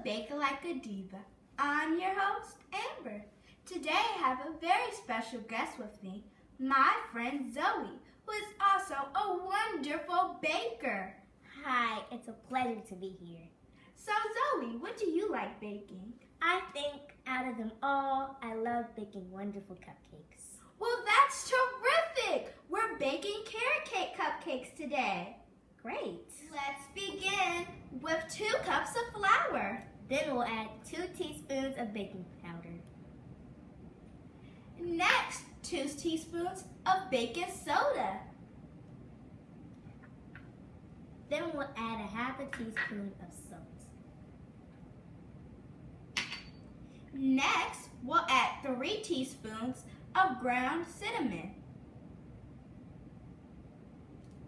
Bake Like a Diva. I'm your host, Amber. Today I have a very special guest with me, my friend Zoe, who is also a wonderful baker. Hi, it's a pleasure to be here. So Zoe, what do you like baking? I think out of them all, I love baking wonderful cupcakes. Well, that's terrific! We're baking carrot cake cupcakes today. Great. Let's begin with 2 cups of flour. Then we'll add 2 teaspoons of baking powder. Next, 2 teaspoons of baking soda. Then we'll add a half a teaspoon of salt. Next, we'll add 3 teaspoons of ground cinnamon.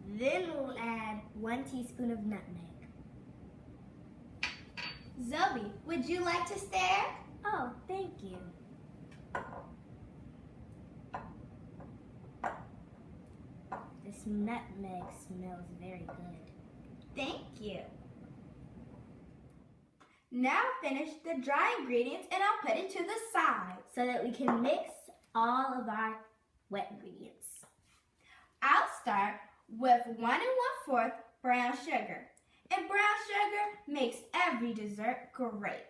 Then we'll add 1 teaspoon of nutmeg. Zoe, would you like to stare? Oh, thank you. This nutmeg smells very good. Thank you. Now finish the dry ingredients and I'll put it to the side. So that we can mix all of our wet ingredients. I'll start with 1 1/4 brown sugar. And brown sugar makes every dessert great.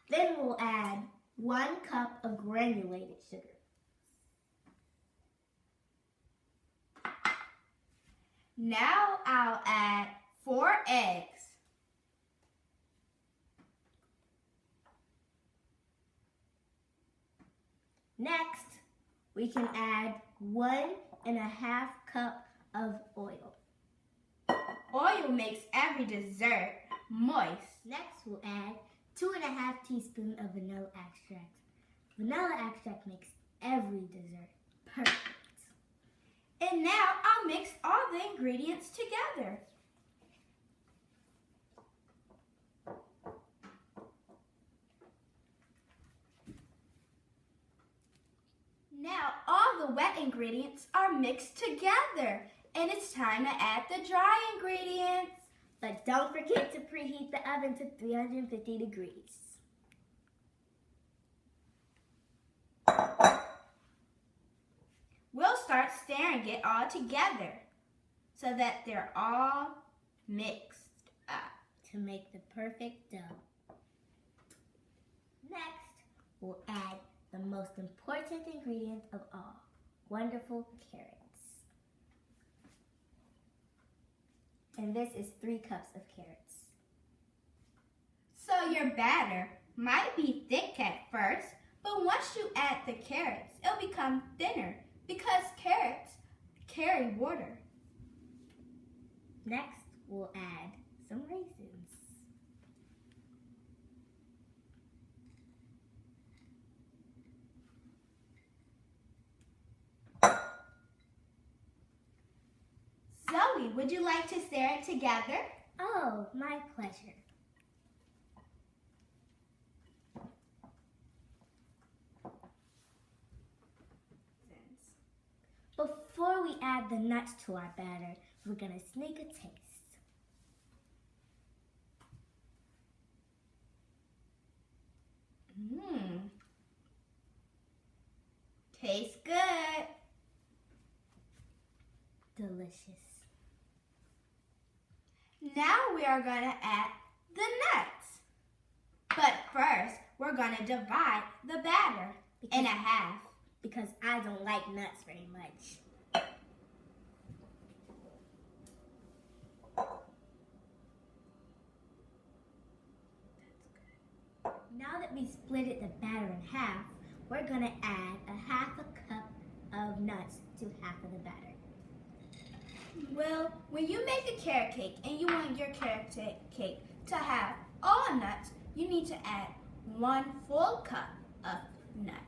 Then we'll add 1 cup of granulated sugar. Now I'll add 4 eggs. Next, we can add 1 1/2 cup of oil. Oil makes every dessert moist. Next, we'll add 2 1/2 teaspoons of vanilla extract. Vanilla extract makes every dessert perfect. And now I'll mix all the ingredients together. Now all the wet ingredients are mixed together. And it's time to add the dry ingredients. But don't forget to preheat the oven to 350 degrees. We'll start stirring it all together so that they're all mixed up. To make the perfect dough. Next, we'll add the most important ingredient of all, wonderful carrots. And this is 3 cups of carrots. So your batter might be thick at first, but once you add the carrots, it'll become thinner because carrots carry water. Next, we'll add some raisins. Zoe, would you like to stir it together? Oh, my pleasure. Before we add the nuts to our batter, we're going to sneak a taste. Tastes good. Delicious. Now we are going to add the nuts. But first, we're going to divide the batter in half. Because I don't like nuts very much. Now that we split the batter in half, we're going to add a half a cup of nuts to half of the batter. Well, when you make a carrot cake and you want your carrot cake to have all nuts, you need to add 1 full cup of nuts.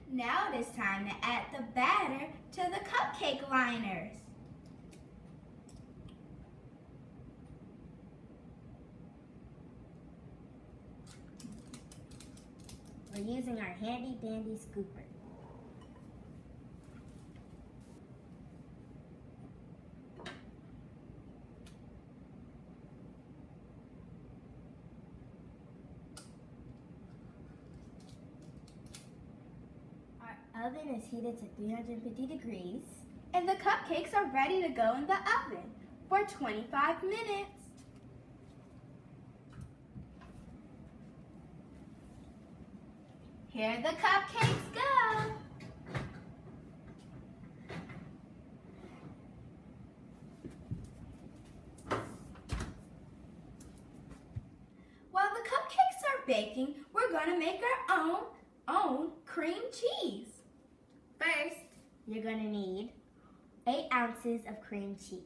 Now it is time to add the batter to the cupcake liners. We're using our handy dandy scooper. oven is heated to 350 degrees. And the cupcakes are ready to go in the oven for 25 minutes. Here the cupcakes go. While the cupcakes are baking, we're going to make our own cream cheese. First, you're going to need 8 ounces of cream cheese.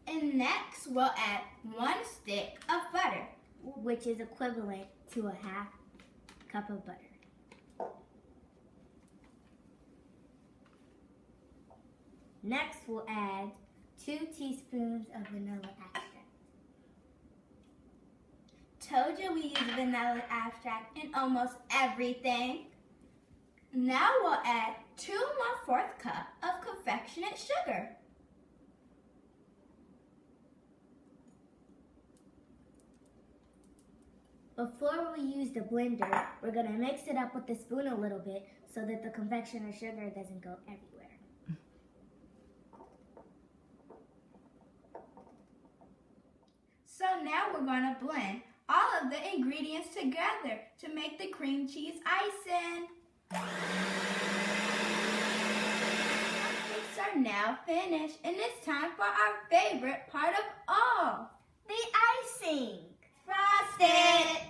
And next, we'll add 1 stick of butter, which is equivalent to a half cup of butter. Next, we'll add 2 teaspoons of vanilla extract. Told you we use vanilla extract in almost everything. Now we'll add 2 1/4 cups of confectionate sugar. Before we use the blender, we're going to mix it up with the spoon a little bit so that the confectioner sugar doesn't go everywhere. So now we're going to blend all of the ingredients together to make the cream cheese icing. Cupcakes are now finished, and it's time for our favorite part of all, the icing. Frosted!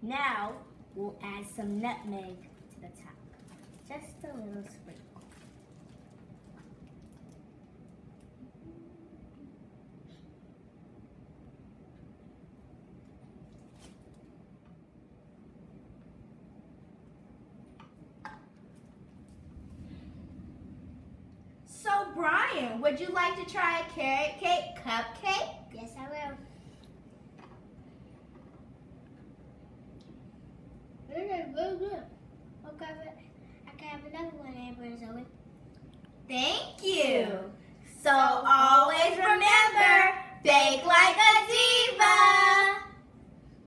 Now, we'll add some nutmeg to the top. Just a little sprinkle. So Brian, would you like to try a carrot cake cupcake? Yes, I will. Very good. Okay, I can have another one, Amber and Zoe. Thank you. So always remember, bake like a